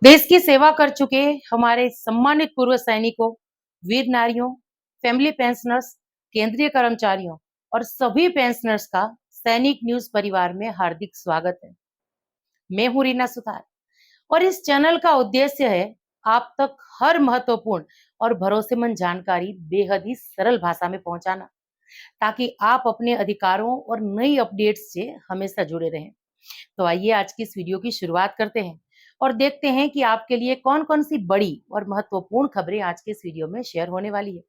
देश की सेवा कर चुके हमारे सम्मानित पूर्व सैनिकों, वीर नारियों, फैमिली पेंशनर्स, केंद्रीय कर्मचारियों और सभी पेंशनर्स का सैनिक न्यूज परिवार में हार्दिक स्वागत है। मैं हूं रीना सुतार और इस चैनल का उद्देश्य है आप तक हर महत्वपूर्ण और भरोसेमंद जानकारी बेहद ही सरल भाषा में पहुंचाना, ताकि आप अपने अधिकारों और नई अपडेट्स से हमेशा जुड़े रहें। तो आइए आज की इस वीडियो की शुरुआत करते हैं और देखते हैं कि आपके लिए कौन कौन सी बड़ी और महत्वपूर्ण खबरें आज के इस वीडियो में शेयर होने वाली है।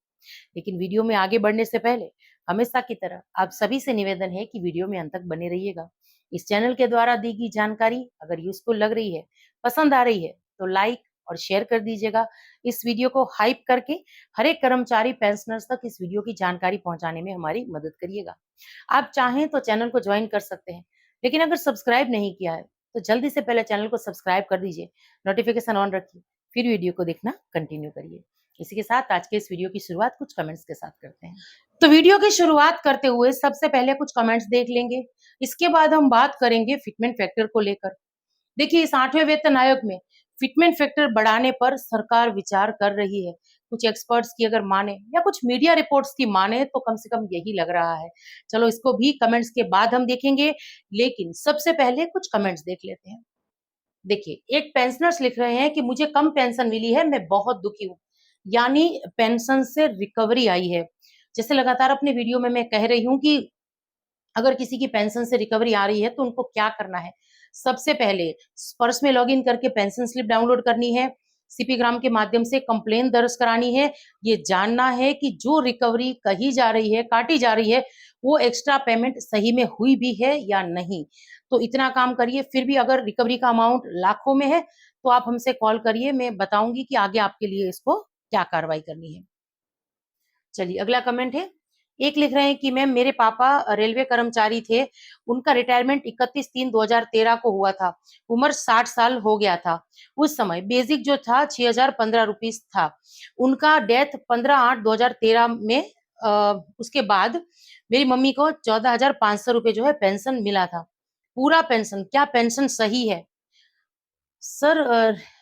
लेकिन वीडियो में आगे बढ़ने से पहले हमेशा की तरह आप सभी से निवेदन है कि वीडियो में अंत तक बने रहिएगा। इस चैनल के द्वारा दी गई जानकारी अगर यूजफुल लग रही है, पसंद आ रही है, तो लाइक और शेयर कर दीजिएगा। इस वीडियो को हाइप करके हर एक कर्मचारी पेंशनर्स तक इस वीडियो की जानकारी पहुंचाने में हमारी मदद करिएगा। आप चाहें तो चैनल को ज्वाइन कर सकते हैं, लेकिन अगर सब्सक्राइब नहीं किया है तो जल्दी से पहले चैनल को सब्सक्राइब कर दीजिए, नोटिफिकेशन ऑन रखिए, फिर वीडियो को देखना कंटिन्यू करिए। इसी के साथ आज के इस वीडियो की शुरुआत कुछ कमेंट्स के साथ करते हैं। तो वीडियो की शुरुआत करते हुए सबसे पहले कुछ कमेंट्स देख लेंगे, इसके बाद हम बात करेंगे फिटमेंट फैक्टर को लेकर। देखिए, इस 8वें वेतन आयोग में फिटमेंट फैक्टर बढ़ाने पर सरकार विचार कर रही है। कुछ एक्सपर्ट्स की अगर माने या कुछ मीडिया रिपोर्ट्स की माने तो कम से कम यही लग रहा है। चलो इसको भी कमेंट्स के बाद हम देखेंगे, लेकिन सबसे पहले कुछ कमेंट्स देख लेते हैं। देखिए, एक पेंशनर्स लिख रहे हैं कि मुझे कम पेंशन मिली है, मैं बहुत दुखी हूँ। यानी पेंशन से रिकवरी आई है। जैसे लगातार अपने वीडियो में मैं कह रही हूँ कि अगर किसी की पेंशन से रिकवरी आ रही है तो उनको क्या करना है। सबसे पहले पर्स में लॉगिन करके पेंशन स्लिप डाउनलोड करनी है, सीपी ग्राम के माध्यम से कंप्लेन दर्ज करानी है, ये जानना है कि जो रिकवरी कही जा रही है, काटी जा रही है, वो एक्स्ट्रा पेमेंट सही में हुई भी है या नहीं। तो इतना काम करिए। फिर भी अगर रिकवरी का अमाउंट लाखों में है तो आप हमसे कॉल करिए, मैं बताऊंगी कि आगे आपके लिए इसको क्या कार्रवाई करनी है। चलिए अगला कमेंट है। एक लिख रहे हैं कि मैम, मेरे पापा रेलवे कर्मचारी थे, उनका रिटायरमेंट 31/3/2013 को हुआ था, उम्र 60 साल हो गया था। उस समय बेसिक जो था 6015 रुपीज था। उनका डेथ 15/8/2013 में उसके बाद मेरी मम्मी को 14,500 रुपए जो है पेंशन मिला था। पूरा पेंशन, क्या पेंशन सही है? सर,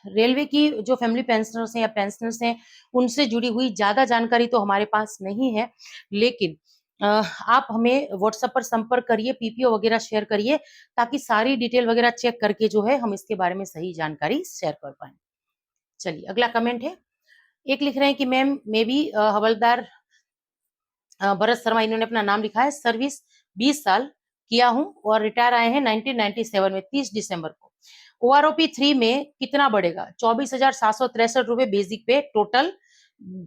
रेलवे की जो फैमिली पेंशनर्स हैं या पेंशनर्स हैं, उनसे जुड़ी हुई ज़्यादा जानकारी तो हमारे पास नहीं है, लेकिन आप हमें व्हाट्सएप पर संपर्क करिए, पीपीओ वगैरह शेयर करिए, ताकि सारी डिटेल वगैरह चेक करके जो है हम इसके बारे में सही जानकारी शेयर कर पाएँ। चलिए अगला कमेंट है। एक लिख रहे हैं कि मैम, मैं भी हवलदार भरत शर्मा, इन्होंने अपना नाम लिखा है, सर्विस 20 साल किया हूँ और रिटायर आए हैं 1997 में 30 दिसंबर को। ओआरओपी 3 में कितना बढ़ेगा? 24,763 रुपए बेसिक पे टोटल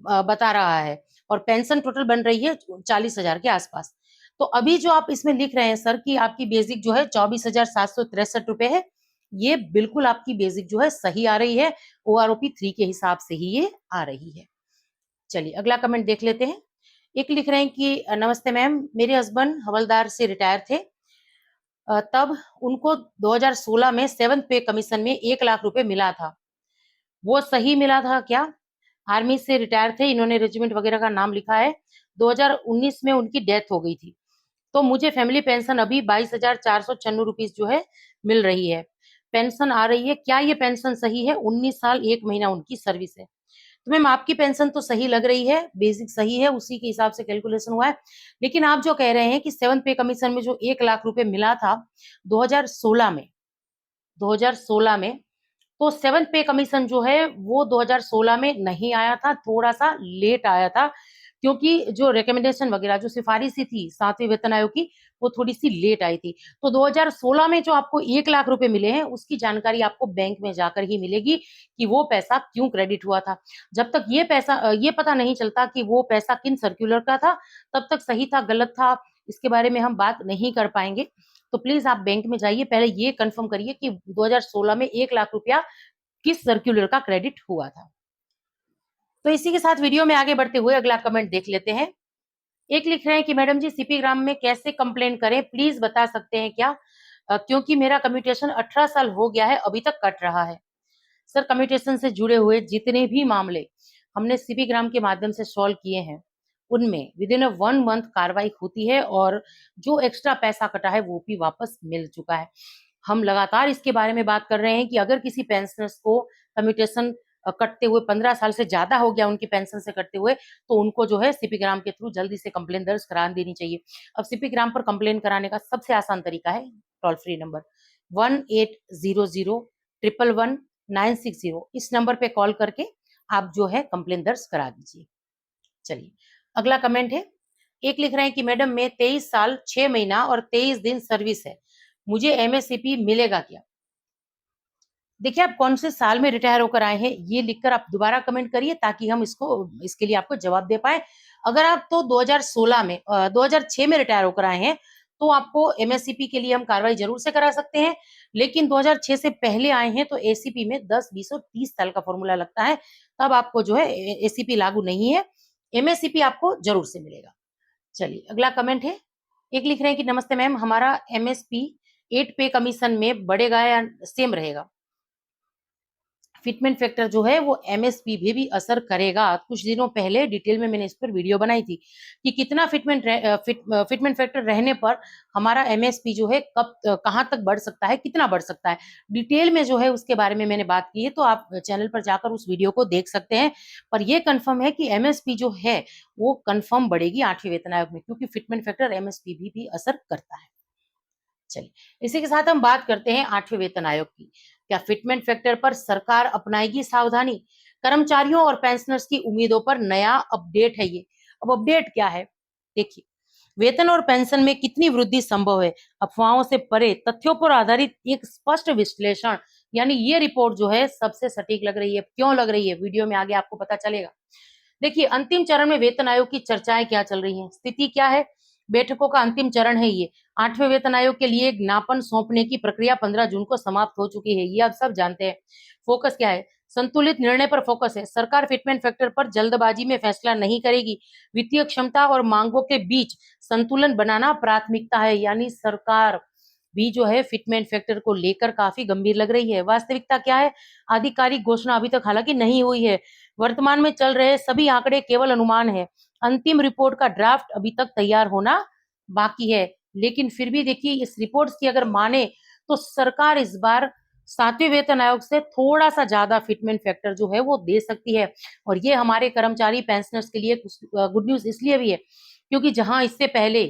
बता रहा है और पेंशन टोटल बन रही है 40,000 के आसपास। तो अभी जो आप इसमें लिख रहे हैं सर कि आपकी बेसिक जो है 24,763 रुपए है, ये बिल्कुल आपकी बेसिक जो है सही आ रही है, ओआरओपी 3 के हिसाब से ही ये आ रही है। चलिए अगला कमेंट देख लेते हैं। एक लिख रहे हैं कि नमस्ते मैम, मेरे हस्बैंड हवलदार से रिटायर थे, तब उनको 2016 में 7th पे कमीशन में 1 लाख रुपए मिला था, वो सही मिला था क्या? आर्मी से रिटायर थे, इन्होंने रेजिमेंट वगैरह का नाम लिखा है। 2019 में उनकी डेथ हो गई थी, तो मुझे फैमिली पेंशन अभी 22,496 रुपीज जो है मिल रही है, पेंशन आ रही है, क्या ये पेंशन सही है? 19 साल 1 महीना उनकी सर्विस है। तो मैम, आपकी पेंशन तो सही लग रही है, बेसिक सही है, उसी के हिसाब से कैलकुलेशन हुआ है। लेकिन आप जो कह रहे हैं कि 7th पे कमीशन में जो 1 लाख रुपए मिला था 2016 में, 2016 में, तो 7th पे कमीशन जो है वो 2016 में नहीं आया था, थोड़ा-सा लेट आया था, क्योंकि जो रिकमेंडेशन वगैरह जो सिफारिशें थी 7वें वेतन आयोग की, वो थोड़ी-सी लेट आई थी। तो 2016 में जो आपको 1 लाख रुपए मिले हैं, उसकी जानकारी आपको बैंक में जाकर ही मिलेगी कि वो पैसा क्यों क्रेडिट हुआ था। जब तक ये पैसा ये पता नहीं चलता कि वो पैसा किन सर्कुलर का था, तब तक सही था, गलत था, इसके बारे में हम बात नहीं कर पाएँगे। तो प्लीज़ आप बैंक में जाइए, पहले ये कन्फर्म करिए कि 2016 में 1 लाख रुपया किस सर्कुलर का क्रेडिट हुआ था। तो इसी के साथ वीडियो में आगे बढ़ते हुए अगला कमेंट देख लेते हैं। एक लिख रहे हैं कि मैडम जी, सीपी ग्राम में कैसे कंप्लेन करें, प्लीज बता सकते हैं क्या? क्योंकि मेरा कम्यूटेशन 18 साल हो गया है, अभी तक कट रहा है। सर, कम्यूटेशन से जुड़े हुए जितने भी मामले हमने सीपी ग्राम के माध्यम से सॉल्व किए हैं, उनमें विद इन 1 मंथ कार्रवाई होती है और जो एक्स्ट्रा पैसा कटा है वो भी वापस मिल चुका है। हम लगातार इसके बारे में बात कर रहे हैं कि अगर किसी पेंशनर्स को कम्यूटेशन कटते हुए 15 साल से ज्यादा हो गया उनकी पेंशन से कटते हुए, तो उनको जो है सीपी ग्राम के थ्रू जल्दी से कंप्लेन दर्ज करा देनी चाहिए। अब सीपी ग्राम पर कंप्लेन कराने का सबसे आसान तरीका है टोल फ्री नंबर 1800 111 960। इस नंबर पे कॉल करके आप जो है कंप्लेन दर्ज करा दीजिए। चलिए अगला कमेंट है, एक लिख रहे हैं कि मैडम मैं 23 साल 6 महीना और 23 दिन सर्विस है, मुझे एमएससीपी मिलेगा क्या? देखिए आप कौन से साल में रिटायर होकर आए हैं ये लिखकर आप दोबारा कमेंट करिए ताकि हम इसके लिए आपको जवाब दे पाए। अगर आप तो 2016 में 2006 में रिटायर होकर आए हैं तो आपको एमएससीपी के लिए हम कार्रवाई जरूर से करा सकते हैं, लेकिन 2006 से पहले आए हैं तो एसीपी में 10, 20 और 30 साल का फॉर्मूला लगता है, तब आपको जो है एसीपी लागू नहीं है, एमएससीपी आपको जरूर से मिलेगा। चलिए अगला कमेंट है, एक लिख रहे हैं कि नमस्ते मैम, हमारा एमएसपी 8 पे कमीशन में बढ़ेगा या सेम रहेगा? फिटमेंट फैक्टर जो है वो एमएसपी पे भी असर करेगा। कुछ दिनों पहले डिटेल में मैंने इस पर वीडियो बनाई थी कि कितना फिटमेंट फैक्टर रहने पर हमारा एमएसपी जो है कब कहाँ तक बढ़ सकता है, कितना बढ़ सकता है, डिटेल में जो है उसके बारे में मैंने बात की है, तो आप चैनल पर जाकर उस वीडियो को देख सकते हैं। पर यह कंफर्म है कि एमएसपी जो है वो कंफर्म बढ़ेगी 8वें वेतन आयोग में, क्योंकि फिटमेंट फैक्टर एमएसपी भी असर करता है। चलिए इसी के साथ हम बात करते हैं 8वें वेतन आयोग की। क्या फिटमेंट फैक्टर पर सरकार अपनाएगी सावधानी? कर्मचारियों और पेंशनर्स की उम्मीदों पर नया अपडेट है ये। अब अपडेट क्या है देखिए, वेतन और पेंशन में कितनी वृद्धि संभव है, अफवाहों से परे तथ्यों पर आधारित एक स्पष्ट विश्लेषण, यानी ये रिपोर्ट जो है सबसे सटीक लग रही है। क्यों लग रही है, वीडियो में आगे आपको पता चलेगा। देखिए अंतिम चरण में वेतन आयोग की चर्चाएं क्या चल रही हैं, स्थिति क्या है, बैठकों का अंतिम चरण है ये। 8वें वेतन आयोग के लिए ज्ञापन सौंपने की प्रक्रिया 15 जून को समाप्त हो चुकी है, ये आप सब जानते हैं। फोकस क्या है, संतुलित निर्णय पर फोकस है। सरकार फिटमेंट फैक्टर पर जल्दबाजी में फैसला नहीं करेगी, वित्तीय क्षमता और मांगों के बीच संतुलन बनाना प्राथमिकता है। यानी सरकार भी जो है फिटमेंट फैक्टर को लेकर काफी गंभीर लग रही है। वास्तविकता क्या है, आधिकारिक घोषणा अभी तक हालांकि नहीं हुई है, वर्तमान में चल रहे सभी आंकड़े केवल अनुमान है। अंतिम रिपोर्ट का ड्राफ्ट अभी तक तैयार होना बाकी है, लेकिन फिर भी देखिए इस रिपोर्ट की अगर माने तो सरकार इस बार 7वें वेतन आयोग से थोड़ा सा ज्यादा फिटमेंट फैक्टर जो है वो दे सकती है। और ये हमारे कर्मचारी पेंशनर्स के लिए गुड न्यूज इसलिए भी है क्योंकि जहां इससे पहले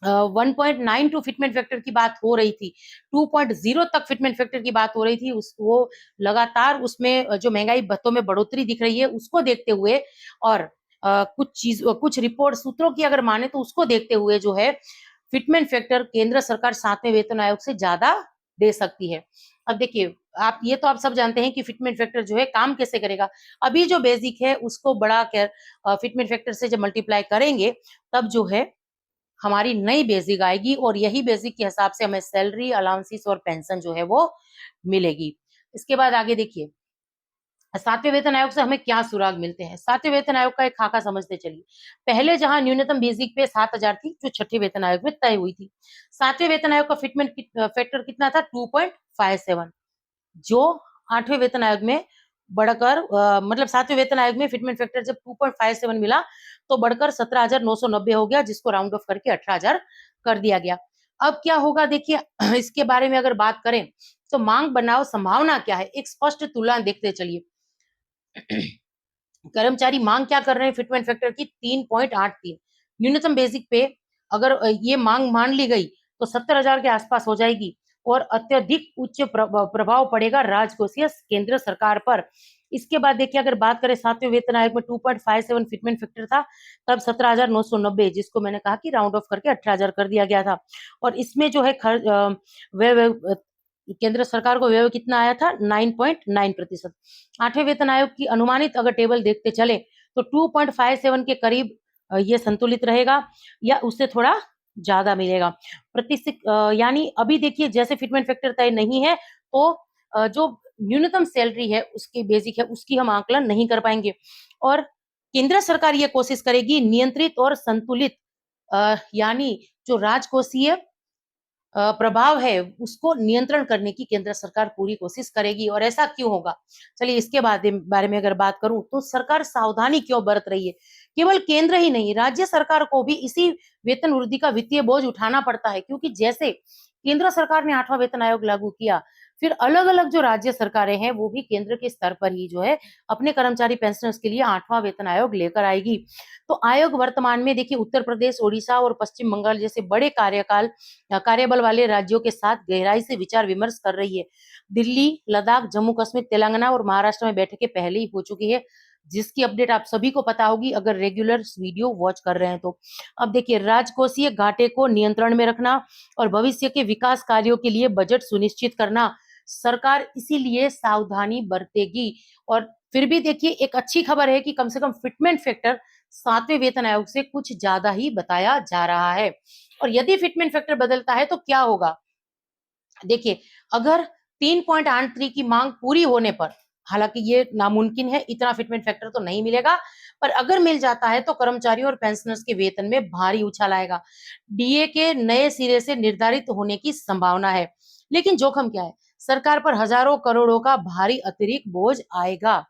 1.92 फिटमेंट फैक्टर की बात हो रही थी, 2.0 तक फिटमेंट फैक्टर की बात हो रही थी, वो लगातार उसमें जो महंगाई भत्तों में बढ़ोतरी दिख रही है उसको देखते हुए और कुछ रिपोर्ट सूत्रों की अगर माने तो उसको देखते हुए जो है फिटमेंट फैक्टर केंद्र सरकार 7वें वेतन आयोग से ज्यादा दे सकती है। अब देखिए आप सब जानते हैं कि फिटमेंट फैक्टर जो है काम कैसे करेगा। अभी जो बेसिक है उसको बड़ा फिटमेंट फैक्टर से जब मल्टीप्लाई करेंगे तब जो है हमारी नई बेसिक आएगी और यही बेसिक के हिसाब से हमें सैलरी, अलाउंसेस और पेंशन जो है वो मिलेगी। इसके बाद आगे देखिए 7वें वेतन आयोग से हमें क्या सुराग मिलते हैं। 7वें वेतन आयोग का एक खाका समझते चलिए। पहले जहां न्यूनतम बेसिक पे 7,000 थी जो 6ठे वेतन आयोग में तय हुई थी, 7वें वेतन आयोग का फिटमेंट फैक्टर कितना था, 2.57, जो 8वें वेतन आयोग में बढ़कर मतलब 7वें वेतन आयोग में फिटमेंट फैक्टर जब 2.57 मिला तो बढ़कर 17,990 हो गया, जिसको राउंड ऑफ करके 18,000 कर दिया गया। अब क्या होगा देखिए इसके बारे में अगर बात करें तो मांग बनाओ संभावना क्या है, एक स्पष्ट तुलना देखते चलिए। कर्मचारी मांग क्या कर रहे हैं फिटमेंट फैक्टर की, 3.83। न्यूनतम बेसिक पे अगर ये मांग मान ली गई तो 70,000 के आसपास हो जाएगी और अत्यधिक उच्च प्रभाव पड़ेगा राजकोषीय केंद्र सरकार पर। इसके बाद देखिए अगर बात करें 7वें वेतन आयोग में 2.57 फिटमेंट फैक्टर था, तब 17,990, जिसको मैंने कहा कि राउंड ऑफ करके 18,000 कर दिया गया था। और इसमें जो है केंद्र सरकार को व्यय कितना आया था, 9.9%। 8वें वेतन आयोग की अनुमानित अगर टेबल देखते चले तो 2.57 के करीब ये संतुलित रहेगा या उससे थोड़ा ज्यादा मिलेगा प्रतिशत। यानी अभी देखिए जैसे फिटमेंट फैक्टर तय नहीं है तो जो न्यूनतम सैलरी है उसकी बेसिक है उसकी हम आकलन नहीं कर पाएंगे। और केंद्र सरकार ये कोशिश करेगी नियंत्रित और संतुलित यानी जो राजकोषीय प्रभाव है उसको नियंत्रण करने की केंद्र सरकार पूरी कोशिश करेगी। और ऐसा क्यों होगा, चलिए इसके बारे में अगर बात करूं तो सरकार सावधानी क्यों बरत रही है। केवल केंद्र ही नहीं, राज्य सरकार को भी इसी वेतन वृद्धि का वित्तीय बोझ उठाना पड़ता है, क्योंकि जैसे केंद्र सरकार ने 8वां वेतन आयोग लागू किया, फिर अलग-अलग जो राज्य सरकारें हैं वो भी केंद्र के स्तर पर ही जो है अपने कर्मचारी पेंशनर्स के लिए 8वां वेतन आयोग लेकर आएगी। तो आयोग वर्तमान में देखिए उत्तर प्रदेश, ओडिशा और पश्चिम बंगाल जैसे बड़े कार्यबल वाले राज्यों के साथ गहराई से विचार विमर्श कर रही है। दिल्ली, लद्दाख, जम्मू कश्मीर, तेलंगाना और महाराष्ट्र में बैठकें पहले ही हो चुकी है, जिसकी अपडेट आप सभी को पता होगी अगर रेगुलर वीडियो वॉच कर रहे हैं तो। अब देखिए राजकोषीय घाटे को नियंत्रण में रखना और भविष्य के विकास कार्यों के लिए बजट सुनिश्चित करना, सरकार इसीलिए सावधानी बरतेगी। और फिर भी देखिए एक अच्छी खबर है कि कम से कम फिटमेंट फैक्टर 7वें वेतन आयोग से कुछ ज्यादा ही बताया जा रहा है। और यदि फिटमेंट फैक्टर बदलता है तो क्या होगा? देखिए, अगर 3.83 की मांग पूरी होने पर, हालांकि ये नामुमकिन है, इतना फिटमेंट फैक्टर तो नहीं मिलेगा, पर अगर मिल जाता है तो कर्मचारियों और पेंशनर्स के वेतन में भारी उछाल आएगा। डीए के नए सिरे से निर्धारित होने की संभावना है, लेकिन जोखिम क्या है? सरकार पर हजारों करोड़ों का भारी अतिरिक्त बोझ आएगा।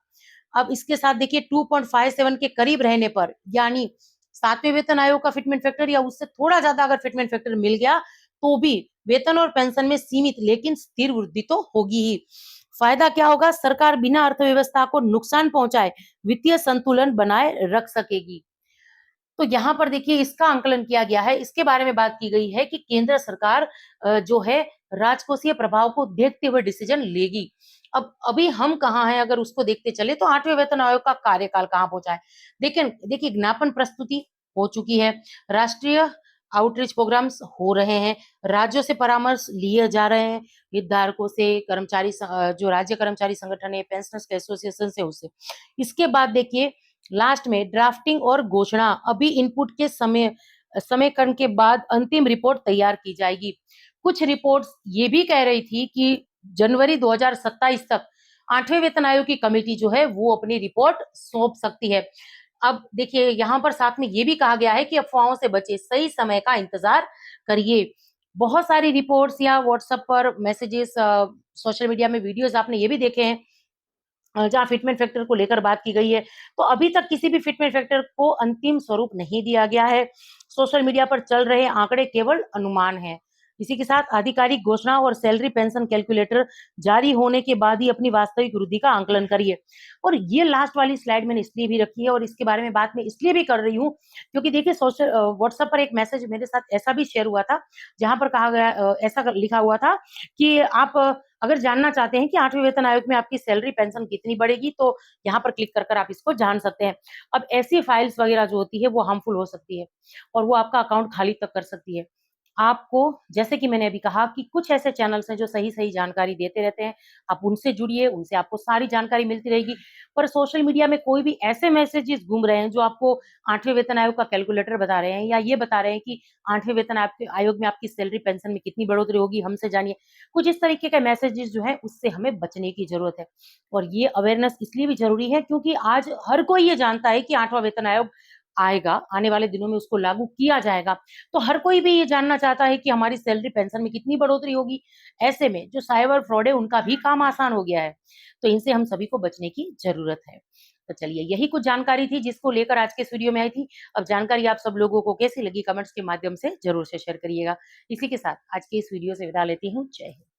अब इसके साथ देखिए 2.57 के करीब रहने पर, यानी 7वें वेतन आयोग का फिटमेंट फैक्टर या उससे थोड़ा ज्यादा अगर फिटमेंट फैक्टर मिल गया तो भी वेतन और पेंशन में सीमित लेकिन स्थिर वृद्धि तो होगी ही। फायदा क्या होगा? सरकार बिना अर्थव्यवस्था को नुकसान पहुंचाए वित्तीय संतुलन बनाए रख सकेगी। तो यहाँ पर देखिए इसका आंकलन किया गया है, इसके बारे में बात की गई है कि केंद्र सरकार जो है राजकोषीय प्रभाव को देखते हुए डिसीजन लेगी। अब अभी हम कहाँ हैं अगर उसको देखते चले तो 8वें वेतन आयोग का कार्यकाल कहाँ पहुंचा है। देखिए देखिए ज्ञापन प्रस्तुति हो चुकी है, राष्ट्रीय आउटरीच प्रोग्राम्स हो रहे हैं, राज्यों से परामर्श लिए जा रहे हैं, हितधारकों से, जो राज्य कर्मचारी संगठन है, पेंशनर्स के एसोसिएशन से, उससे। इसके बाद देखिए लास्ट में ड्राफ्टिंग और घोषणा, अभी इनपुट के समेकन के बाद अंतिम रिपोर्ट तैयार की जाएगी। कुछ रिपोर्ट्स ये भी कह रही थी कि जनवरी 2027 तक 8वें वेतन आयोग की कमेटी जो है वो अपनी रिपोर्ट सौंप सकती है। अब देखिए यहाँ पर साथ में ये भी कहा गया है कि अफवाहों से बचे, सही समय का इंतजार करिए। बहुत सारी रिपोर्ट्स या व्हाट्सएप पर मैसेजेस, सोशल मीडिया में वीडियोस आपने ये भी देखे हैं जहाँ फिटमेंट फैक्टर को लेकर बात की गई है। तो अभी तक किसी भी फिटमेंट फैक्टर को अंतिम स्वरूप नहीं दिया गया है। सोशल मीडिया पर चल रहे आंकड़े केवल अनुमान हैं। इसी के साथ आधिकारिक घोषणा और सैलरी पेंशन कैलकुलेटर जारी होने के बाद ही अपनी वास्तविक वृद्धि का आंकलन करिए। और ये लास्ट वाली स्लाइड मैंने इसलिए भी रखी है और इसके बारे में बात मैं इसलिए भी कर रही हूँ क्योंकि देखिए सोशल व्हाट्सएप पर एक मैसेज मेरे साथ ऐसा भी शेयर हुआ था जहां पर कहा गया लिखा हुआ था कि आप अगर जानना चाहते हैं कि 8वें वेतन आयोग में आपकी सैलरी पेंशन कितनी बढ़ेगी तो यहाँ पर क्लिक कर आप इसको जान सकते हैं। अब ऐसी फाइल्स वगैरह जो होती है वो हार्मफुल हो सकती है और वो आपका अकाउंट खाली तक कर सकती है। आपको, जैसे कि मैंने अभी कहा कि कुछ ऐसे चैनल्स हैं जो सही-सही जानकारी देते रहते हैं, आप उनसे जुड़िए, उनसे आपको सारी जानकारी मिलती रहेगी। पर सोशल मीडिया में कोई भी ऐसे मैसेजेस घूम रहे हैं जो आपको 8वें वेतन आयोग का कैलकुलेटर बता रहे हैं या ये बता रहे हैं कि 8वें वेतन आयोग में आपकी सैलरी पेंशन में कितनी बढ़ोतरी होगी, हमसे जानिए। कुछ इस तरीके के मैसेजेस जो हैं उससे हमें बचने की ज़रूरत है। और ये अवेयरनेस इसलिए भी ज़रूरी है क्योंकि आज हर कोई ये जानता है कि 8वां वेतन आयोग आएगा, आने वाले दिनों में उसको लागू किया जाएगा। तो हर कोई भी ये जानना चाहता है कि हमारी सैलरी पेंशन में कितनी बढ़ोतरी होगी। ऐसे में जो साइबर फ्रॉड है उनका भी काम आसान हो गया है। तो इनसे हम सभी को बचने की ज़रूरत है। तो चलिए यही कुछ जानकारी थी जिसको लेकर आज के इस वीडियो में आई थी। अब जानकारी आप सब लोगों को कैसी लगी कमेंट्स के माध्यम से ज़रूर से शेयर करिएगा। इसी के साथ आज के इस वीडियो से विदा लेती हूँ। जय हिंद।